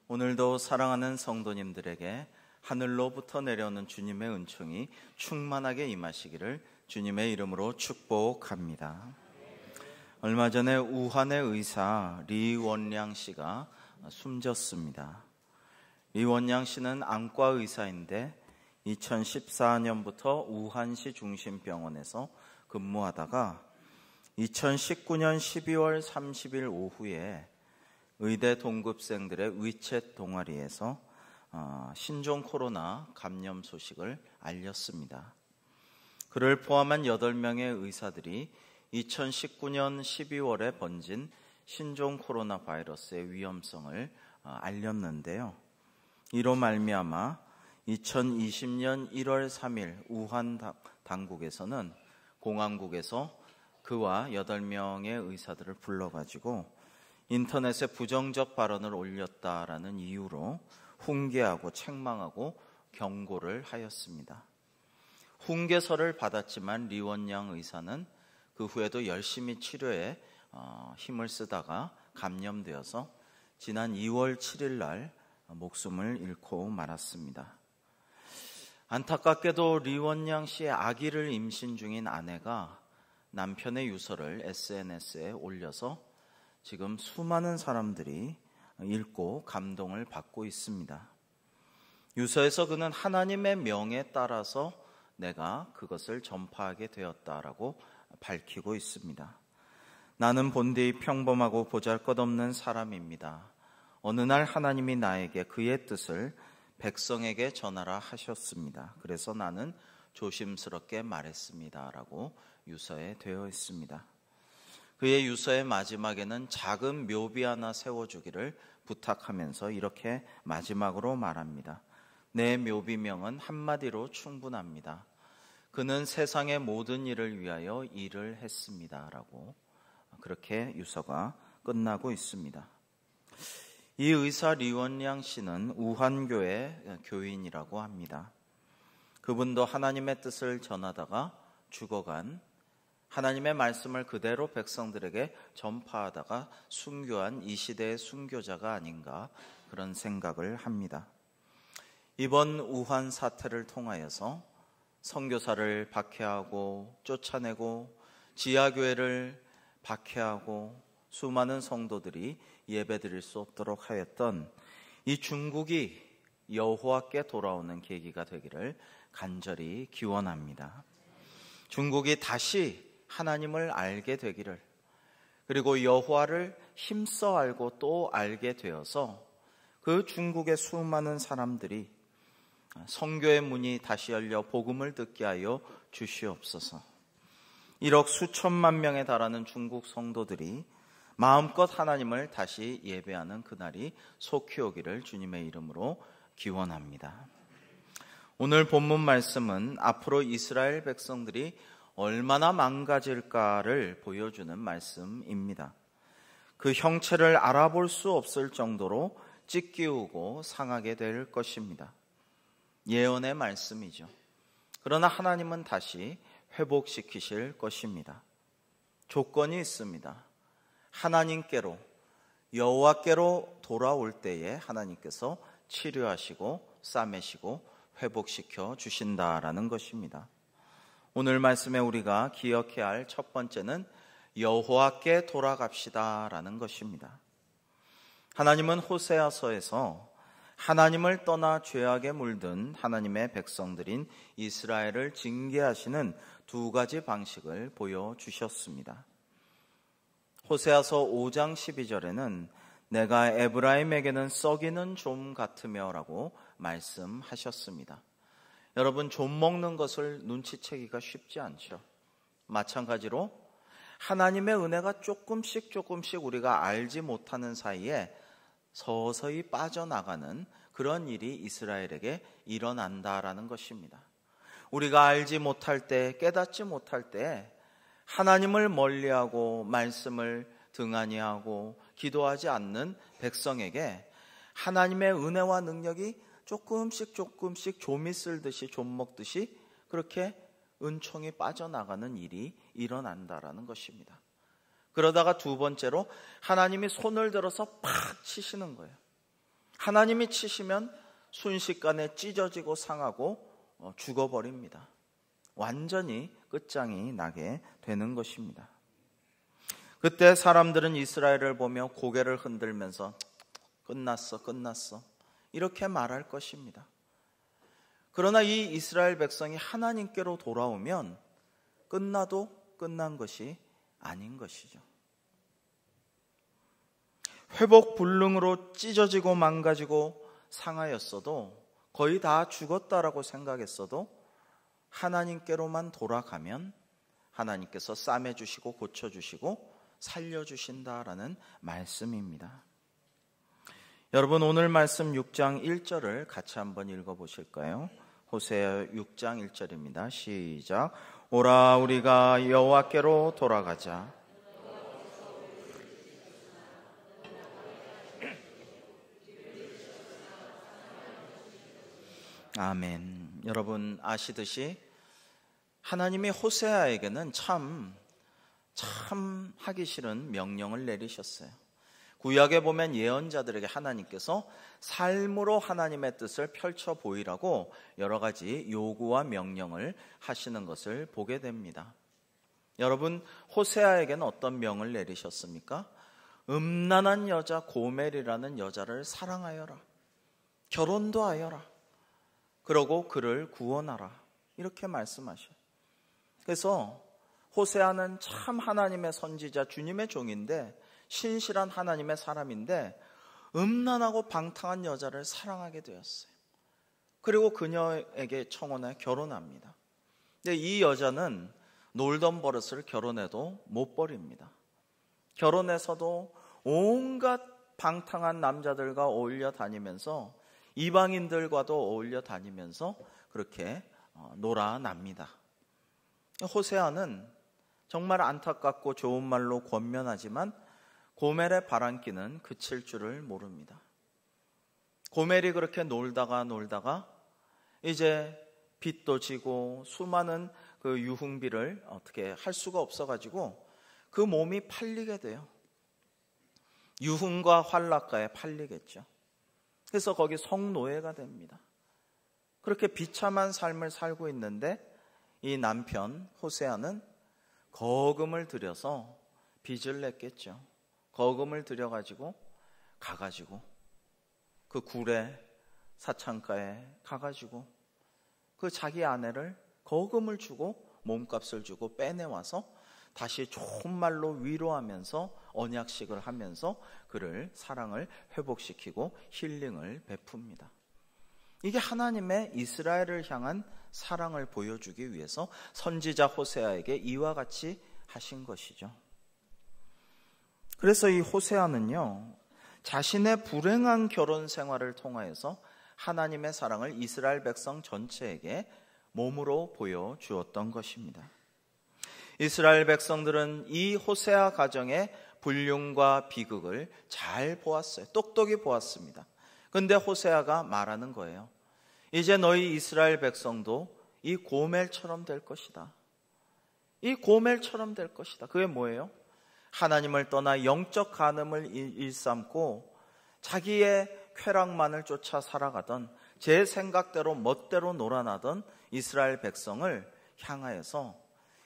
오늘도 사랑하는 성도님들에게 하늘로부터 내려오는 주님의 은총이 충만하게 임하시기를 주님의 이름으로 축복합니다. 얼마 전에 우한의 의사 리원량 씨가 숨졌습니다. 리원량 씨는 안과 의사인데 2014년부터 우한시 중심병원에서 근무하다가 2019년 12월 30일 오후에 의대 동급생들의 위챗 동아리에서 신종 코로나 감염 소식을 알렸습니다. 그를 포함한 8명의 의사들이 2019년 12월에 번진 신종 코로나 바이러스의 위험성을 알렸는데요. 이로 말미암아 2020년 1월 3일 우한 당국에서는 공항국에서 그와 8명의 의사들을 불러가지고 인터넷에 부정적 발언을 올렸다라는 이유로 훈계하고 책망하고 경고를 하였습니다. 훈계서를 받았지만 리원량 의사는 그 후에도 열심히 치료에 힘을 쓰다가 감염되어서 지난 2월 7일 날 목숨을 잃고 말았습니다. 안타깝게도 리원량 씨의 아기를 임신 중인 아내가 남편의 유서를 SNS에 올려서 지금 수많은 사람들이 읽고 감동을 받고 있습니다. 유서에서 그는 하나님의 명에 따라서 내가 그것을 전파하게 되었다라고 밝히고 있습니다. 나는 본디 평범하고 보잘것없는 사람입니다. 어느 날 하나님이 나에게 그의 뜻을 백성에게 전하라 하셨습니다. 그래서 나는 조심스럽게 말했습니다. 라고 유서에 되어 있습니다. 그의 유서의 마지막에는 작은 묘비 하나 세워주기를 부탁하면서 이렇게 마지막으로 말합니다. 내 묘비명은 한마디로 충분합니다. 그는 세상의 모든 일을 위하여 일을 했습니다. 라고 그렇게 유서가 끝나고 있습니다. 이 의사 리원량 씨는 우한교회 교인이라고 합니다. 그분도 하나님의 뜻을 전하다가 죽어간 하나님의 말씀을 그대로 백성들에게 전파하다가 순교한 이 시대의 순교자가 아닌가 그런 생각을 합니다. 이번 우한 사태를 통하여서 선교사를 박해하고 쫓아내고 지하교회를 박해하고 수많은 성도들이 예배드릴 수 없도록 하였던 이 중국이 여호와께 돌아오는 계기가 되기를 간절히 기원합니다. 중국이 다시 하나님을 알게 되기를, 그리고 여호와를 힘써 알고 또 알게 되어서 그 중국의 수많은 사람들이 선교의 문이 다시 열려 복음을 듣게 하여 주시옵소서. 1억 수천만 명에 달하는 중국 성도들이 마음껏 하나님을 다시 예배하는 그날이 속히 오기를 주님의 이름으로 기원합니다. 오늘 본문 말씀은 앞으로 이스라엘 백성들이 얼마나 망가질까를 보여주는 말씀입니다. 그 형체를 알아볼 수 없을 정도로 찢기우고 상하게 될 것입니다. 예언의 말씀이죠. 그러나 하나님은 다시 회복시키실 것입니다. 조건이 있습니다. 하나님께로, 여호와께로 돌아올 때에 하나님께서 치료하시고 싸매시고 회복시켜 주신다라는 것입니다. 오늘 말씀에 우리가 기억해야 할 첫 번째는 여호와께 돌아갑시다라는 것입니다. 하나님은 호세아서에서 하나님을 떠나 죄악에 물든 하나님의 백성들인 이스라엘을 징계하시는 두 가지 방식을 보여주셨습니다. 호세아서 5장 12절에는 내가 에브라임에게는 썩이는 좀 같으며 라고 말씀하셨습니다. 여러분, 좀 먹는 것을 눈치채기가 쉽지 않죠. 마찬가지로 하나님의 은혜가 조금씩 우리가 알지 못하는 사이에 서서히 빠져나가는 그런 일이 이스라엘에게 일어난다라는 것입니다. 우리가 알지 못할 때, 깨닫지 못할 때 하나님을 멀리하고 말씀을 등한히하고 기도하지 않는 백성에게 하나님의 은혜와 능력이 조금씩 좀이 쓸듯이 좀 먹듯이 그렇게 은총이 빠져나가는 일이 일어난다라는 것입니다. 그러다가 두 번째로 하나님이 손을 들어서 팍 치시는 거예요. 하나님이 치시면 순식간에 찢어지고 상하고 죽어버립니다. 완전히 끝장이 나게 되는 것입니다. 그때 사람들은 이스라엘을 보며 고개를 흔들면서 끝났어 이렇게 말할 것입니다. 그러나 이 이스라엘 백성이 하나님께로 돌아오면 끝나도 끝난 것이 아닌 것이죠. 회복 불능으로 찢어지고 망가지고 상하였어도, 거의 다 죽었다라고 생각했어도 하나님께로만 돌아가면 하나님께서 싸매주시고 고쳐주시고 살려주신다라는 말씀입니다. 여러분, 오늘 말씀 6장 1절을 같이 한번 읽어보실까요? 호세아 6장 1절입니다. 시작. 오라 우리가 여호와께로 돌아가자. 아멘. 여러분 아시듯이 하나님이 호세아에게는 참 하기 싫은 명령을 내리셨어요. 구약에 보면 예언자들에게 하나님께서 삶으로 하나님의 뜻을 펼쳐 보이라고 여러 가지 요구와 명령을 하시는 것을 보게 됩니다. 여러분, 호세아에게는 어떤 명을 내리셨습니까? 음란한 여자 고멜이라는 여자를 사랑하여라. 결혼도 하여라. 그러고 그를 구원하라. 이렇게 말씀하셔요. 그래서 호세아는 참 하나님의 선지자, 주님의 종인데, 신실한 하나님의 사람인데 음란하고 방탕한 여자를 사랑하게 되었어요. 그리고 그녀에게 청혼해 결혼합니다. 근데 이 여자는 놀던 버릇을 결혼해도 못 버립니다. 결혼해서도 온갖 방탕한 남자들과 어울려 다니면서, 이방인들과도 어울려 다니면서 그렇게 놀아납니다. 호세아는 정말 안타깝고 좋은 말로 권면하지만 고멜의 바람기는 그칠 줄을 모릅니다. 고멜이 그렇게 놀다가 이제 빚도 지고 수많은 그 유흥비를 어떻게 할 수가 없어가지고 그 몸이 팔리게 돼요. 유흥과 환락가에 팔리겠죠. 그래서 거기 성노예가 됩니다. 그렇게 비참한 삶을 살고 있는데 이 남편 호세아는 거금을 들여서 빚을 냈겠죠. 거금을 들여가지고 가가지고 그 굴에 사창가에 가가지고 그 자기 아내를 거금을 주고 몸값을 주고 빼내와서 다시 좋은 말로 위로하면서 언약식을 하면서 그를 사랑을 회복시키고 힐링을 베풉니다. 이게 하나님의 이스라엘을 향한 사랑을 보여주기 위해서 선지자 호세아에게 이와 같이 하신 것이죠. 그래서 이 호세아는요, 자신의 불행한 결혼 생활을 통하여서 하나님의 사랑을 이스라엘 백성 전체에게 몸으로 보여주었던 것입니다. 이스라엘 백성들은 이 호세아 가정의 불륜과 비극을 잘 보았어요. 똑똑히 보았습니다. 그런데 호세아가 말하는 거예요. 이제 너희 이스라엘 백성도 이 고멜처럼 될 것이다. 이 고멜처럼 될 것이다. 그게 뭐예요? 하나님을 떠나 영적 간음을 일삼고 자기의 쾌락만을 쫓아 살아가던, 제 생각대로 멋대로 놀아나던 이스라엘 백성을 향하여서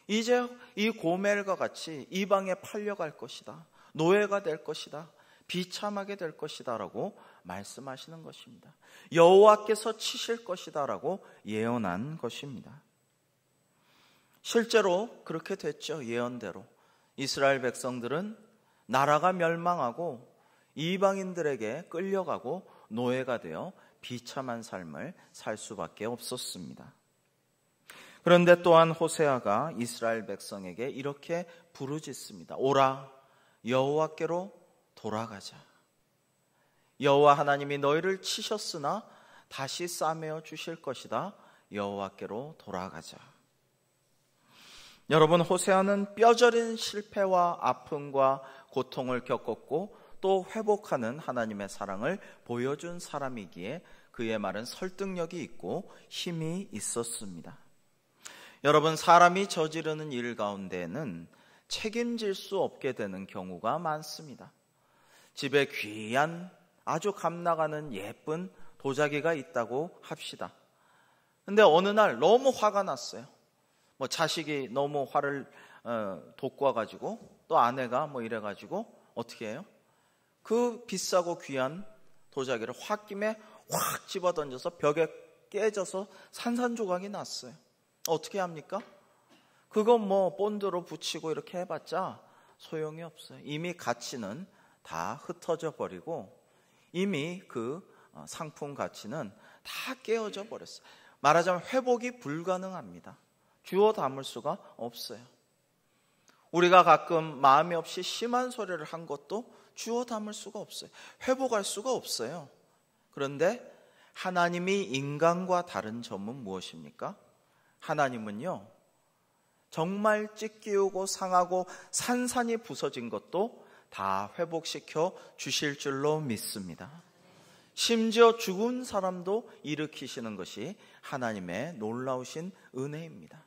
이제 이 고멜과 같이 이방에 팔려갈 것이다. 노예가 될 것이다. 비참하게 될 것이다 라고 말씀하시는 것입니다. 여호와께서 치실 것이다 라고 예언한 것입니다. 실제로 그렇게 됐죠. 예언대로 이스라엘 백성들은 나라가 멸망하고 이방인들에게 끌려가고 노예가 되어 비참한 삶을 살 수밖에 없었습니다. 그런데 또한 호세아가 이스라엘 백성에게 이렇게 부르짖습니다. 오라 여호와께로 돌아가자. 여호와 하나님이 너희를 치셨으나 다시 싸매어 주실 것이다. 여호와께로 돌아가자. 여러분, 호세아는 뼈저린 실패와 아픔과 고통을 겪었고 또 회복하는 하나님의 사랑을 보여준 사람이기에 그의 말은 설득력이 있고 힘이 있었습니다. 여러분, 사람이 저지르는 일 가운데에는 책임질 수 없게 되는 경우가 많습니다. 집에 귀한 아주 감나가는 예쁜 도자기가 있다고 합시다. 근데 어느 날 너무 화가 났어요. 뭐 자식이 너무 화를 돋궈가지고 또 아내가 뭐 이래가지고 어떻게 해요? 그 비싸고 귀한 도자기를 홧김에 확 집어던져서 벽에 깨져서 산산조각이 났어요. 어떻게 합니까? 그거 뭐 본드로 붙이고 이렇게 해봤자 소용이 없어요. 이미 가치는 다 흩어져 버리고 이미 그 상품 가치는 다 깨어져 버렸어요. 말하자면 회복이 불가능합니다. 주워 담을 수가 없어요. 우리가 가끔 마음이 없이 심한 소리를 한 것도 주워 담을 수가 없어요. 회복할 수가 없어요. 그런데 하나님이 인간과 다른 점은 무엇입니까? 하나님은요, 정말 찢기우고 상하고 산산이 부서진 것도 다 회복시켜 주실 줄로 믿습니다. 심지어 죽은 사람도 일으키시는 것이 하나님의 놀라우신 은혜입니다.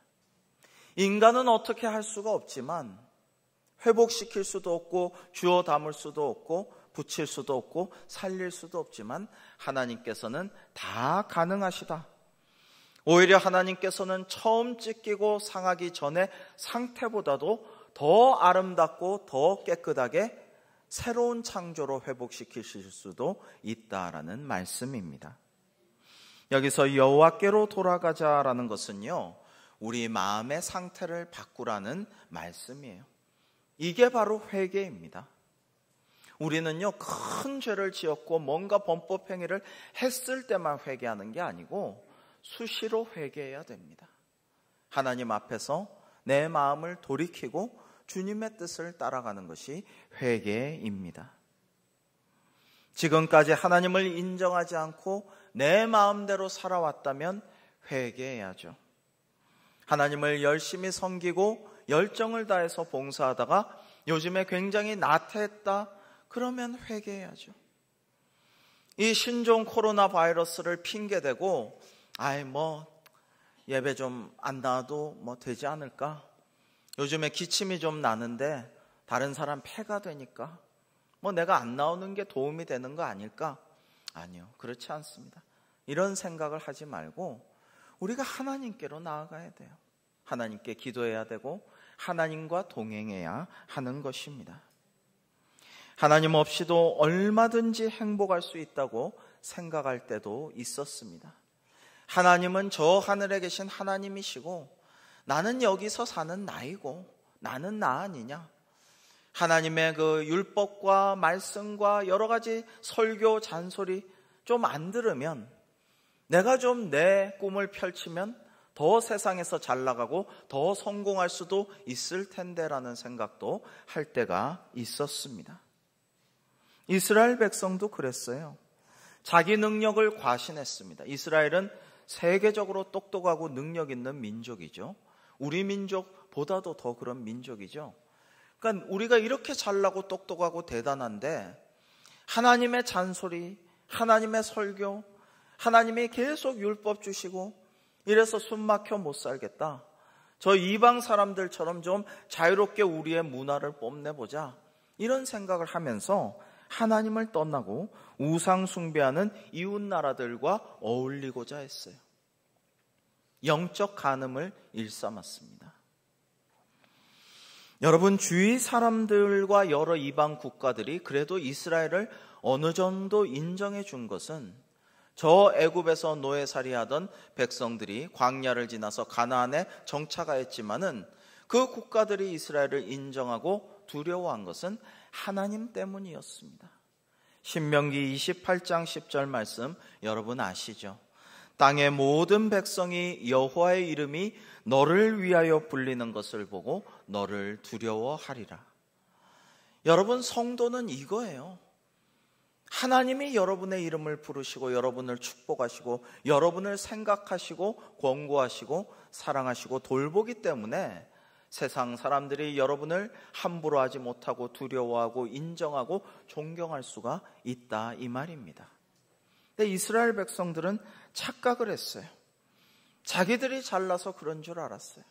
인간은 어떻게 할 수가 없지만 회복시킬 수도 없고 주워 담을 수도 없고 붙일 수도 없고 살릴 수도 없지만 하나님께서는 다 가능하시다. 오히려 하나님께서는 처음 찢기고 상하기 전의 상태보다도 더 아름답고 더 깨끗하게 새로운 창조로 회복시키실 수도 있다라는 말씀입니다. 여기서 여호와께로 돌아가자라는 것은요, 우리 마음의 상태를 바꾸라는 말씀이에요. 이게 바로 회개입니다. 우리는요, 큰 죄를 지었고 뭔가 범법 행위를 했을 때만 회개하는 게 아니고 수시로 회개해야 됩니다. 하나님 앞에서 내 마음을 돌이키고 주님의 뜻을 따라가는 것이 회개입니다. 지금까지 하나님을 인정하지 않고 내 마음대로 살아왔다면 회개해야죠. 하나님을 열심히 섬기고 열정을 다해서 봉사하다가 요즘에 굉장히 나태했다, 그러면 회개해야죠. 이 신종 코로나 바이러스를 핑계대고 예배 좀 안 나와도 뭐 되지 않을까? 요즘에 기침이 좀 나는데 다른 사람 폐가 되니까 뭐 내가 안 나오는 게 도움이 되는 거 아닐까? 아니요, 그렇지 않습니다. 이런 생각을 하지 말고 우리가 하나님께로 나아가야 돼요. 하나님께 기도해야 되고 하나님과 동행해야 하는 것입니다. 하나님 없이도 얼마든지 행복할 수 있다고 생각할 때도 있었습니다. 하나님은 저 하늘에 계신 하나님이시고 나는 여기서 사는 나이고 나는 나 아니냐? 하나님의 그 율법과 말씀과 여러 가지 설교 잔소리 좀 안 들으면 내가 좀 내 꿈을 펼치면 더 세상에서 잘 나가고 더 성공할 수도 있을 텐데라는 생각도 할 때가 있었습니다. 이스라엘 백성도 그랬어요. 자기 능력을 과신했습니다. 이스라엘은 세계적으로 똑똑하고 능력 있는 민족이죠. 우리 민족보다도 더 그런 민족이죠. 그러니까 우리가 이렇게 잘나고 똑똑하고 대단한데 하나님의 잔소리, 하나님의 설교, 하나님이 계속 율법 주시고 이래서 숨 막혀 못 살겠다. 저 이방 사람들처럼 좀 자유롭게 우리의 문화를 뽐내보자. 이런 생각을 하면서 하나님을 떠나고 우상 숭배하는 이웃 나라들과 어울리고자 했어요. 영적 간음을 일삼았습니다. 여러분, 주위 사람들과 여러 이방 국가들이 그래도 이스라엘을 어느 정도 인정해 준 것은 저 애굽에서 노예살이하던 백성들이 광야를 지나서 가나안에 정착하였지만은 그 국가들이 이스라엘을 인정하고 두려워한 것은 하나님 때문이었습니다. 신명기 28장 10절 말씀 여러분 아시죠? 땅의 모든 백성이 여호와의 이름이 너를 위하여 불리는 것을 보고 너를 두려워하리라. 여러분, 성도는 이거예요. 하나님이 여러분의 이름을 부르시고 여러분을 축복하시고 여러분을 생각하시고 권고하시고 사랑하시고 돌보기 때문에 세상 사람들이 여러분을 함부로 하지 못하고 두려워하고 인정하고 존경할 수가 있다, 이 말입니다. 근데 이스라엘 백성들은 착각을 했어요. 자기들이 잘나서 그런 줄 알았어요.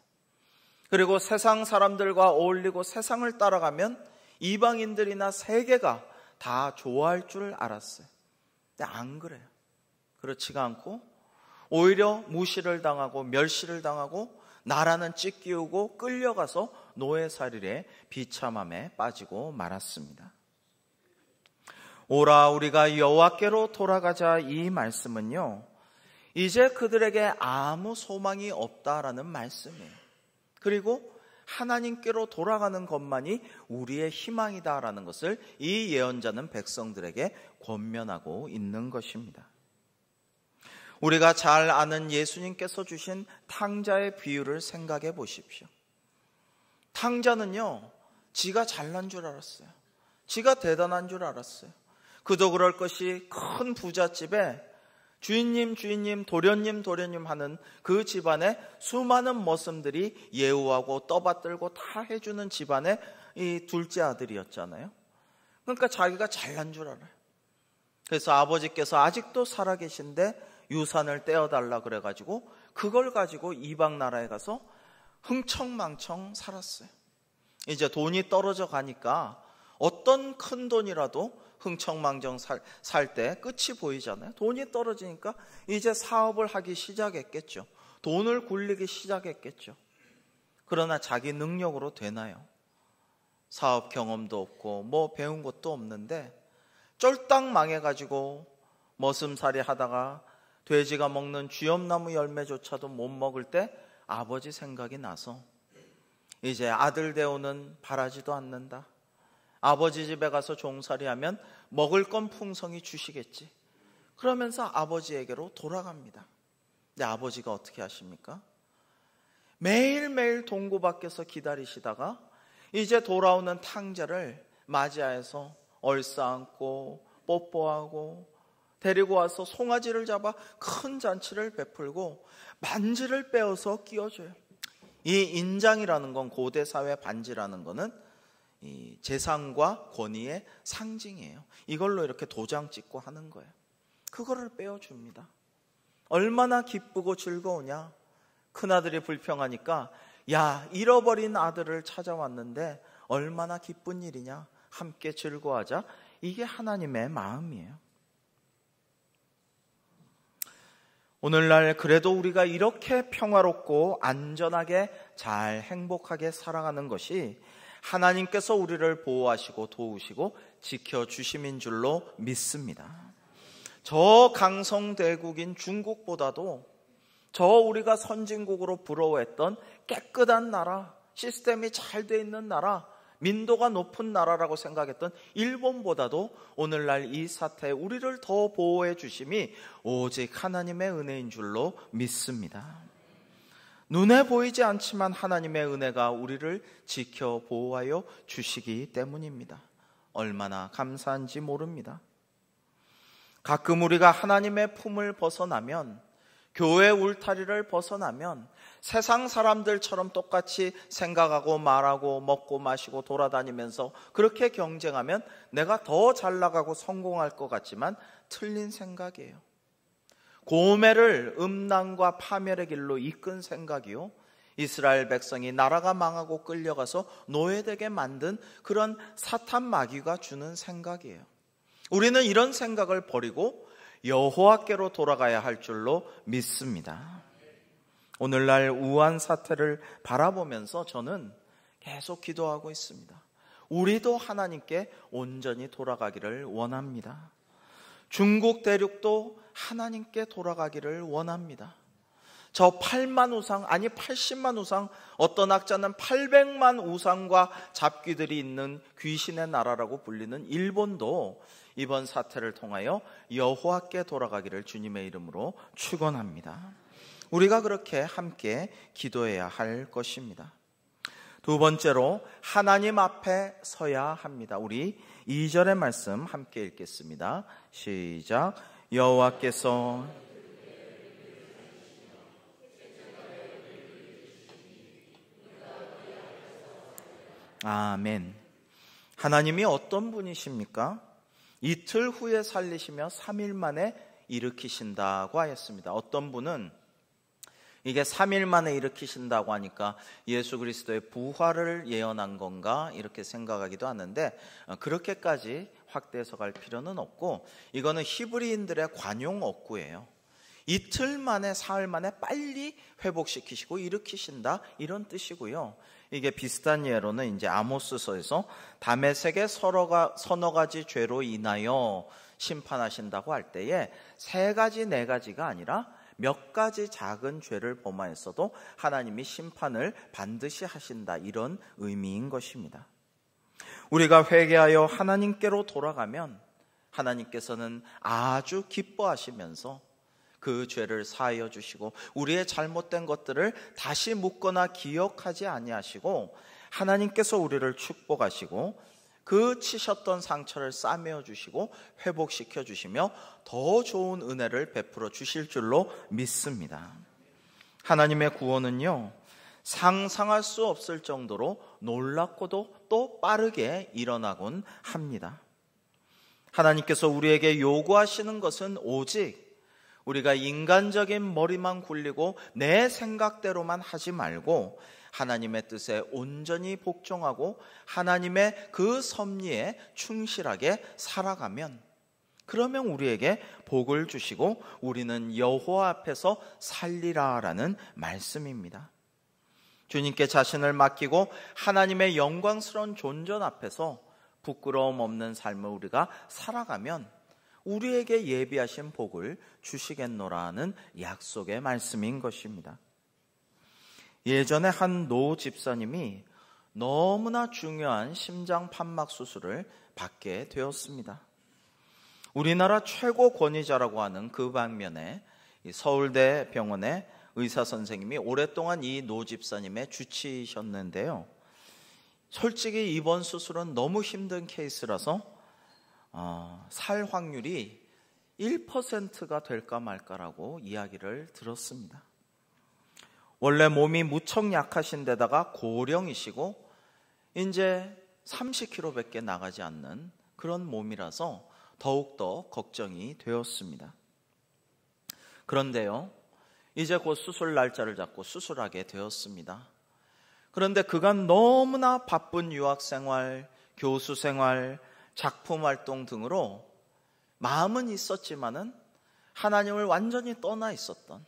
그리고 세상 사람들과 어울리고 세상을 따라가면 이방인들이나 세계가 다 좋아할 줄 알았어요. 근데 안 그래요. 그렇지가 않고 오히려 무시를 당하고 멸시를 당하고 나라는 찢기우고 끌려가서 노예살인의 비참함에 빠지고 말았습니다. 오라 우리가 여호와께로 돌아가자, 이 말씀은요, 이제 그들에게 아무 소망이 없다라는 말씀이에요. 그리고 하나님께로 돌아가는 것만이 우리의 희망이다라는 것을 이 예언자는 백성들에게 권면하고 있는 것입니다. 우리가 잘 아는 예수님께서 주신 탕자의 비유를 생각해 보십시오. 탕자는요, 지가 잘난 줄 알았어요. 지가 대단한 줄 알았어요. 그도 그럴 것이 큰 부잣집에 주인님, 도련님 하는 그 집안에 수많은 머슴들이 예우하고 떠받들고 다 해주는 집안의 이 둘째 아들이었잖아요. 그러니까 자기가 잘난 줄 알아요. 그래서 아버지께서 아직도 살아계신데 유산을 떼어달라 그래가지고 그걸 가지고 이방 나라에 가서 흥청망청 살았어요. 이제 돈이 떨어져 가니까 어떤 큰 돈이라도 흥청망청 살 때 끝이 보이잖아요. 돈이 떨어지니까 이제 사업을 하기 시작했겠죠. 돈을 굴리기 시작했겠죠. 그러나 자기 능력으로 되나요? 사업 경험도 없고 뭐 배운 것도 없는데 쫄딱 망해가지고 머슴살이 하다가 돼지가 먹는 쥐엄나무 열매조차도 못 먹을 때 아버지 생각이 나서 이제 아들 대우는 바라지도 않는다. 아버지 집에 가서 종살이하면 먹을 건 풍성히 주시겠지. 그러면서 아버지에게로 돌아갑니다. 근데 아버지가 어떻게 하십니까? 매일매일 동구 밖에서 기다리시다가 이제 돌아오는 탕자를 맞이해서 얼싸안고 뽀뽀하고 데리고 와서 송아지를 잡아 큰 잔치를 베풀고 반지를 빼어서 끼워줘요. 이 인장이라는 건, 고대 사회 반지라는 거는 이 재산과 권위의 상징이에요. 이걸로 이렇게 도장 찍고 하는 거예요. 그거를 빼어줍니다. 얼마나 기쁘고 즐거우냐. 큰아들이 불평하니까 야, 잃어버린 아들을 찾아왔는데 얼마나 기쁜 일이냐. 함께 즐거워하자. 이게 하나님의 마음이에요. 오늘날 그래도 우리가 이렇게 평화롭고 안전하게 잘 행복하게 살아가는 것이 하나님께서 우리를 보호하시고 도우시고 지켜주심인 줄로 믿습니다. 저 강성대국인 중국보다도 저 우리가 선진국으로 부러워했던 깨끗한 나라, 시스템이 잘 돼 있는 나라, 민도가 높은 나라라고 생각했던 일본보다도 오늘날 이 사태에 우리를 더 보호해 주심이 오직 하나님의 은혜인 줄로 믿습니다. 눈에 보이지 않지만 하나님의 은혜가 우리를 지켜 보호하여 주시기 때문입니다. 얼마나 감사한지 모릅니다. 가끔 우리가 하나님의 품을 벗어나면, 교회 울타리를 벗어나면 세상 사람들처럼 똑같이 생각하고 말하고 먹고 마시고 돌아다니면서 그렇게 경쟁하면 내가 더 잘 나가고 성공할 것 같지만 틀린 생각이에요. 고멜을 음란과 파멸의 길로 이끈 생각이요, 이스라엘 백성이 나라가 망하고 끌려가서 노예되게 만든 그런 사탄 마귀가 주는 생각이에요. 우리는 이런 생각을 버리고 여호와께로 돌아가야 할 줄로 믿습니다. 오늘날 우한 사태를 바라보면서 저는 계속 기도하고 있습니다. 우리도 하나님께 온전히 돌아가기를 원합니다. 중국 대륙도 하나님께 돌아가기를 원합니다. 저 8만 우상, 아니 80만 우상, 어떤 학자는 800만 우상과 잡귀들이 있는 귀신의 나라라고 불리는 일본도 이번 사태를 통하여 여호와께 돌아가기를 주님의 이름으로 축원합니다. 우리가 그렇게 함께 기도해야 할 것입니다. 두 번째로 하나님 앞에 서야 합니다. 우리 2절의 말씀 함께 읽겠습니다. 시작. 여호와께서 아멘. 하나님이 어떤 분이십니까? 이틀 후에 살리시며 3일 만에 일으키신다고 하였습니다. 어떤 분은 이게 3일 만에 일으키신다고 하니까 예수 그리스도의 부활을 예언한 건가 이렇게 생각하기도 하는데, 그렇게까지 확대해서 갈 필요는 없고, 이거는 히브리인들의 관용 어구예요. 이틀 만에 사흘 만에 빨리 회복시키시고 일으키신다, 이런 뜻이고요. 이게 비슷한 예로는 이제 아모스서에서 다메섹의 서너 가지 죄로 인하여 심판하신다고 할 때에 3가지 4가지가 아니라 몇 가지 작은 죄를 범하였어도 하나님이 심판을 반드시 하신다, 이런 의미인 것입니다. 우리가 회개하여 하나님께로 돌아가면 하나님께서는 아주 기뻐하시면서 그 죄를 사하여 주시고 우리의 잘못된 것들을 다시 묻거나 기억하지 아니하시고 하나님께서 우리를 축복하시고 그 치셨던 상처를 싸매어 주시고 회복시켜 주시며 더 좋은 은혜를 베풀어 주실 줄로 믿습니다. 하나님의 구원은요, 상상할 수 없을 정도로 놀랍고도 또 빠르게 일어나곤 합니다. 하나님께서 우리에게 요구하시는 것은 오직 우리가 인간적인 머리만 굴리고 내 생각대로만 하지 말고 하나님의 뜻에 온전히 복종하고 하나님의 그 섭리에 충실하게 살아가면, 그러면 우리에게 복을 주시고 우리는 여호와 앞에서 살리라라는 말씀입니다. 주님께 자신을 맡기고 하나님의 영광스러운 존전 앞에서 부끄러움 없는 삶을 우리가 살아가면 우리에게 예비하신 복을 주시겠노라는 약속의 말씀인 것입니다. 예전에 한 노 집사님이 너무나 중요한 심장 판막 수술을 받게 되었습니다. 우리나라 최고 권위자라고 하는 그 방면에 서울대 병원의 의사 선생님이 오랫동안 이 노 집사님의 주치셨는데요. 솔직히 이번 수술은 너무 힘든 케이스라서 살 확률이 1%가 될까 말까라고 이야기를 들었습니다. 원래 몸이 무척 약하신 데다가 고령이시고 이제 30kg밖에 나가지 않는 그런 몸이라서 더욱더 걱정이 되었습니다. 그런데요, 이제 곧 수술 날짜를 잡고 수술하게 되었습니다. 그런데 그간 너무나 바쁜 유학생활, 교수생활, 작품활동 등으로 마음은 있었지만은 하나님을 완전히 떠나 있었던,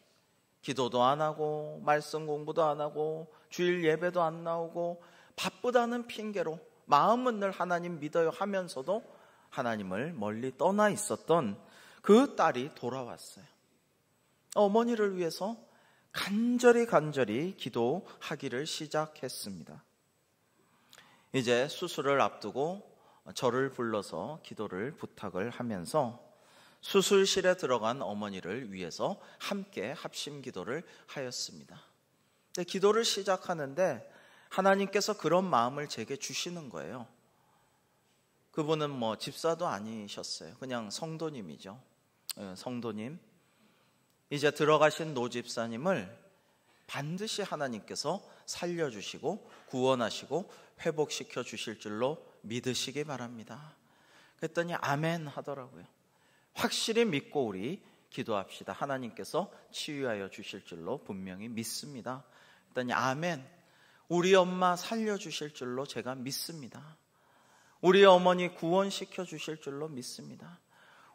기도도 안 하고 말씀 공부도 안 하고 주일 예배도 안 나오고 바쁘다는 핑계로 마음은 늘 하나님 믿어요 하면서도 하나님을 멀리 떠나 있었던 그 딸이 돌아왔어요. 어머니를 위해서 간절히 기도하기를 시작했습니다. 이제 수술을 앞두고 저를 불러서 기도를 부탁을 하면서 수술실에 들어간 어머니를 위해서 함께 합심 기도를 하였습니다. 근데 기도를 시작하는데 하나님께서 그런 마음을 제게 주시는 거예요. 그분은 집사도 아니셨어요. 그냥 성도님이죠. 성도님, 이제 들어가신 노 집사님을 반드시 하나님께서 살려주시고 구원하시고 회복시켜 주실 줄로 믿으시기 바랍니다. 그랬더니 아멘 하더라고요. 확실히 믿고 우리 기도합시다. 하나님께서 치유하여 주실 줄로 분명히 믿습니다. 그랬더니 아멘, 우리 엄마 살려주실 줄로 제가 믿습니다. 우리 어머니 구원시켜 주실 줄로 믿습니다.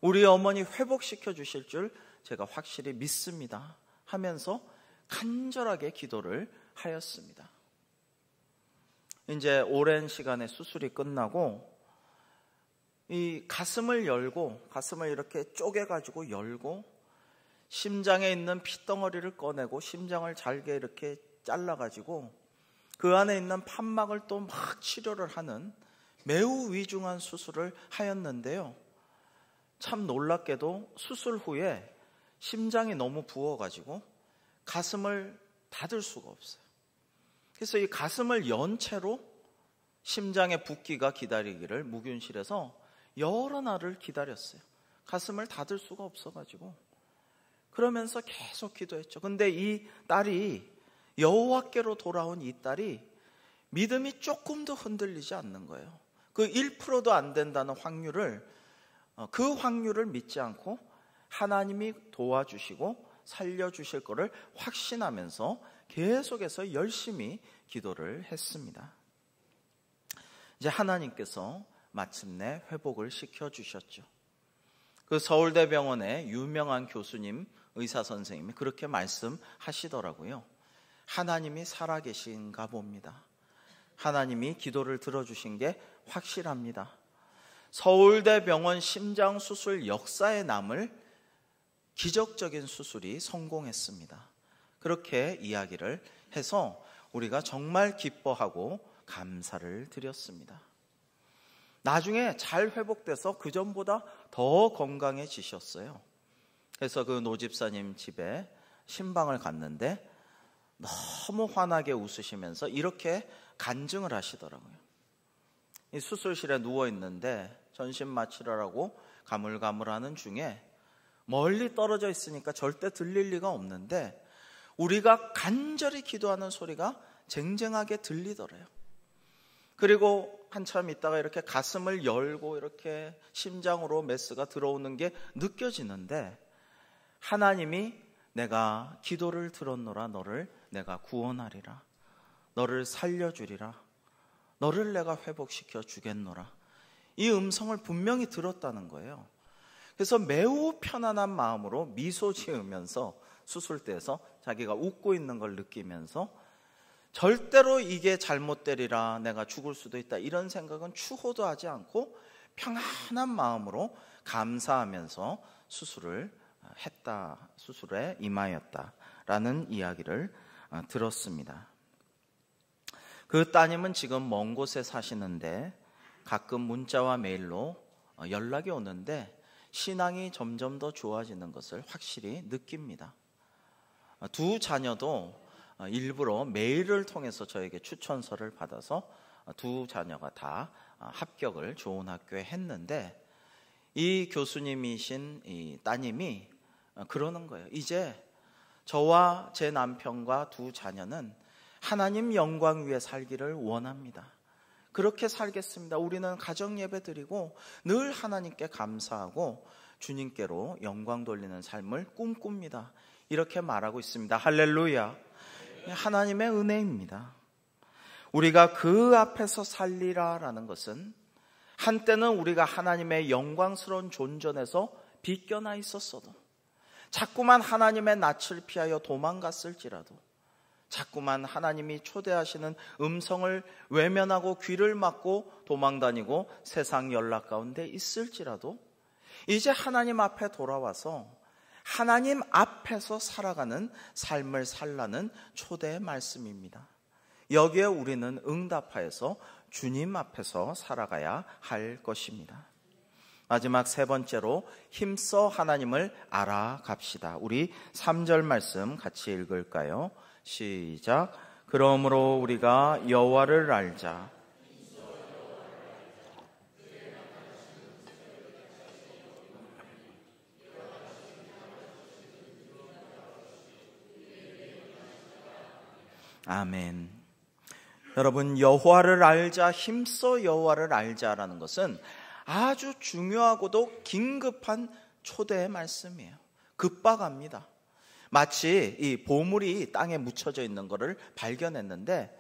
우리 어머니 회복시켜 주실 줄 제가 확실히 믿습니다 하면서 간절하게 기도를 하였습니다. 이제 오랜 시간의 수술이 끝나고 이 가슴을 이렇게 쪼개가지고 열고 심장에 있는 핏덩어리를 꺼내고 심장을 잘게 이렇게 잘라가지고 그 안에 있는 판막을 또 막 치료를 하는 매우 위중한 수술을 하였는데요. 참 놀랍게도 수술 후에 심장이 너무 부어가지고 가슴을 닫을 수가 없어요. 그래서 이 가슴을 연 채로 심장의 붓기가 기다리기를 무균실에서 여러 날을 기다렸어요. 가슴을 닫을 수가 없어가지고. 그러면서 계속 기도했죠. 근데 이 딸이, 여호와께로 돌아온 이 딸이 믿음이 조금도 흔들리지 않는 거예요. 그 1%도 안 된다는 확률을, 그 확률을 믿지 않고 하나님이 도와주시고 살려주실 거를 확신하면서 계속해서 열심히 기도를 했습니다. 이제 하나님께서 마침내 회복을 시켜주셨죠. 그 서울대병원의 유명한 교수님, 의사 선생님이 그렇게 말씀하시더라고요. 하나님이 살아계신가 봅니다. 하나님이 기도를 들어주신 게 확실합니다. 서울대병원 심장수술 역사에 남을 기적적인 수술이 성공했습니다. 그렇게 이야기를 해서 우리가 정말 기뻐하고 감사를 드렸습니다. 나중에 잘 회복돼서 그전보다 더 건강해지셨어요. 그래서 그 노집사님 집에 신방을 갔는데 너무 환하게 웃으시면서 이렇게 간증을 하시더라고요. 이 수술실에 누워있는데 전신마 치료라고 가물가물하는 중에 멀리 떨어져 있으니까 절대 들릴 리가 없는데 우리가 간절히 기도하는 소리가 쟁쟁하게 들리더래요. 그리고 한참 있다가 이렇게 가슴을 열고 이렇게 심장으로 메스가 들어오는 게 느껴지는데 하나님이 내가 기도를 들었노라 너를 내가 구원하리라 너를 살려주리라 너를 내가 회복시켜 주겠노라 이 음성을 분명히 들었다는 거예요. 그래서 매우 편안한 마음으로 미소 지으면서 수술대에서 자기가 웃고 있는 걸 느끼면서 절대로 이게 잘못되리라 내가 죽을 수도 있다 이런 생각은 추호도 하지 않고 평안한 마음으로 감사하면서 수술을 했다, 수술에 임하였다라는 이야기를 들었습니다. 그 따님은 지금 먼 곳에 사시는데 가끔 문자와 메일로 연락이 오는데 신앙이 점점 더 좋아지는 것을 확실히 느낍니다. 두 자녀도 일부러 메일을 통해서 저에게 추천서를 받아서 두 자녀가 다 합격을 좋은 학교에 했는데 이 교수님이신 이 따님이 그러는 거예요. 이제 저와 제 남편과 두 자녀는 하나님 영광 위에 살기를 원합니다. 그렇게 살겠습니다. 우리는 가정 예배 드리고 늘 하나님께 감사하고 주님께로 영광 돌리는 삶을 꿈꿉니다. 이렇게 말하고 있습니다. 할렐루야. 하나님의 은혜입니다. 우리가 그 앞에서 살리라라는 것은 한때는 우리가 하나님의 영광스러운 존전에서 비껴나 있었어도 자꾸만 하나님의 낯을 피하여 도망갔을지라도 자꾸만 하나님이 초대하시는 음성을 외면하고 귀를 막고 도망다니고 세상 연락 가운데 있을지라도 이제 하나님 앞에 돌아와서 하나님 앞에서 살아가는 삶을 살라는 초대의 말씀입니다. 여기에 우리는 응답하여서 주님 앞에서 살아가야 할 것입니다. 마지막 세 번째로 힘써 하나님을 알아갑시다. 우리 3절 말씀 같이 읽을까요? 시작. 그러므로 우리가 여호와를 알자. 아멘. 여러분, 여호와를 알자, 힘써 여호와를 알자라는 것은 아주 중요하고도 긴급한 초대의 말씀이에요. 급박합니다. 마치 이 보물이 땅에 묻혀져 있는 것을 발견했는데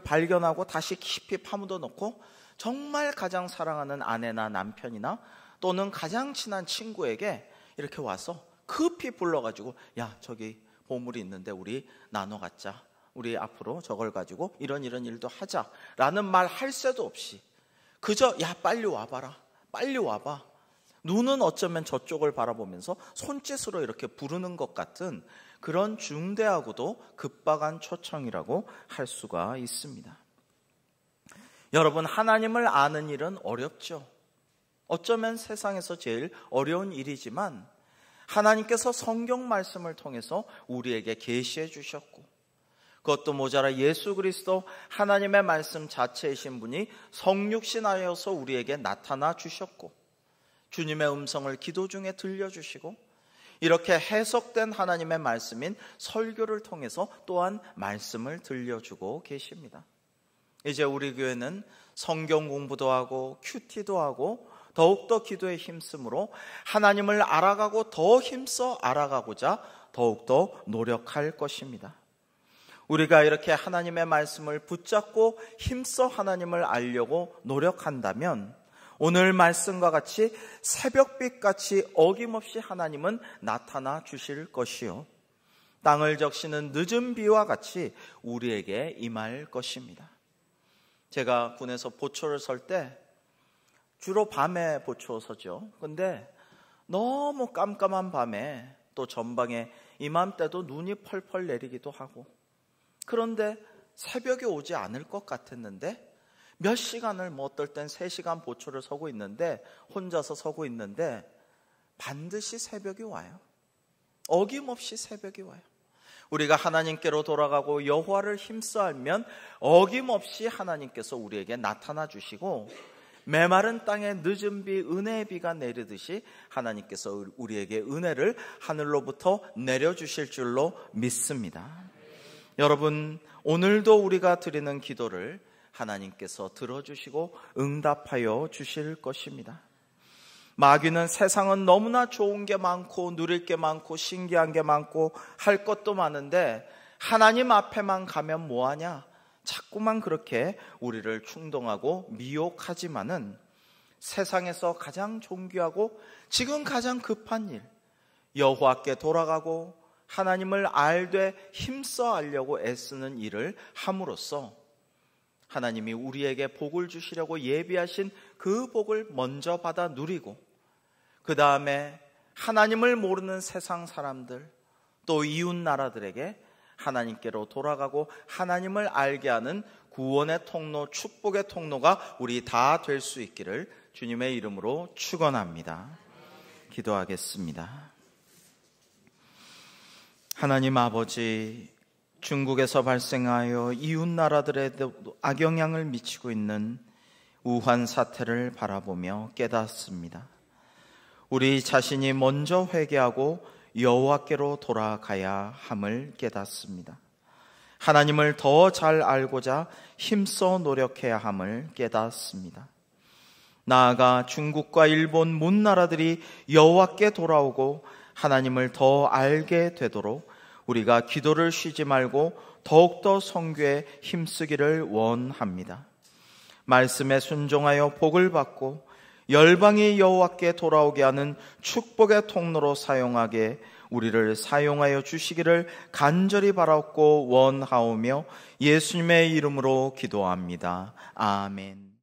발견하고 다시 깊이 파묻어 놓고 정말 가장 사랑하는 아내나 남편이나 또는 가장 친한 친구에게 이렇게 와서 급히 불러가지고 야, 저기 보물이 있는데 우리 나눠 갖자. 우리 앞으로 저걸 가지고 이런 일도 하자라는 말 할 새도 없이 그저 야, 빨리 와봐라. 빨리 와봐. 눈은 어쩌면 저쪽을 바라보면서 손짓으로 이렇게 부르는 것 같은 그런 중대하고도 급박한 초청이라고 할 수가 있습니다. 여러분, 하나님을 아는 일은 어렵죠. 어쩌면 세상에서 제일 어려운 일이지만 하나님께서 성경 말씀을 통해서 우리에게 계시해 주셨고 그것도 모자라 예수 그리스도 하나님의 말씀 자체이신 분이 성육신하여서 우리에게 나타나 주셨고 주님의 음성을 기도 중에 들려주시고 이렇게 해석된 하나님의 말씀인 설교를 통해서 또한 말씀을 들려주고 계십니다. 이제 우리 교회는 성경 공부도 하고 큐티도 하고 더욱더 기도에 힘쓰므로 하나님을 알아가고 더 힘써 알아가고자 더욱더 노력할 것입니다. 우리가 이렇게 하나님의 말씀을 붙잡고 힘써 하나님을 알려고 노력한다면 오늘 말씀과 같이 새벽빛같이 어김없이 하나님은 나타나 주실 것이요, 땅을 적시는 늦은 비와 같이 우리에게 임할 것입니다. 제가 군에서 보초를 설 때 주로 밤에 보초 서죠. 근데 너무 깜깜한 밤에 또 전방에 이맘때도 눈이 펄펄 내리기도 하고, 그런데 새벽에 오지 않을 것 같았는데 몇 시간을, 어떨 땐 3시간 보초를 서고 있는데, 혼자서 서고 있는데 반드시 새벽이 와요. 어김없이 새벽이 와요. 우리가 하나님께로 돌아가고 여호와를 힘써 알면 어김없이 하나님께서 우리에게 나타나 주시고, 메마른 땅에 늦은 비, 은혜의 비가 내리듯이 하나님께서 우리에게 은혜를 하늘로부터 내려주실 줄로 믿습니다. 여러분, 오늘도 우리가 드리는 기도를 하나님께서 들어주시고 응답하여 주실 것입니다. 마귀는 세상은 너무나 좋은 게 많고 누릴 게 많고 신기한 게 많고 할 것도 많은데 하나님 앞에만 가면 뭐하냐? 자꾸만 그렇게 우리를 충동하고 미혹하지만은, 세상에서 가장 존귀하고 지금 가장 급한 일, 여호와께 돌아가고 하나님을 알되 힘써 알려고 애쓰는 일을 함으로써 하나님이 우리에게 복을 주시려고 예비하신 그 복을 먼저 받아 누리고, 그 다음에 하나님을 모르는 세상 사람들, 또 이웃 나라들에게 하나님께로 돌아가고 하나님을 알게 하는 구원의 통로, 축복의 통로가 우리 다 될 수 있기를 주님의 이름으로 축원합니다. 기도하겠습니다. 하나님 아버지, 중국에서 발생하여 이웃 나라들에도 악영향을 미치고 있는 우한 사태를 바라보며 깨닫습니다. 우리 자신이 먼저 회개하고 여호와께로 돌아가야 함을 깨닫습니다. 하나님을 더 잘 알고자 힘써 노력해야 함을 깨닫습니다. 나아가 중국과 일본 문 나라들이 여호와께 돌아오고 하나님을 더 알게 되도록 우리가 기도를 쉬지 말고 더욱더 선교에 힘쓰기를 원합니다. 말씀에 순종하여 복을 받고 열방이 여호와께 돌아오게 하는 축복의 통로로 사용하게 우리를 사용하여 주시기를 간절히 바라옵고 원하오며 예수님의 이름으로 기도합니다. 아멘.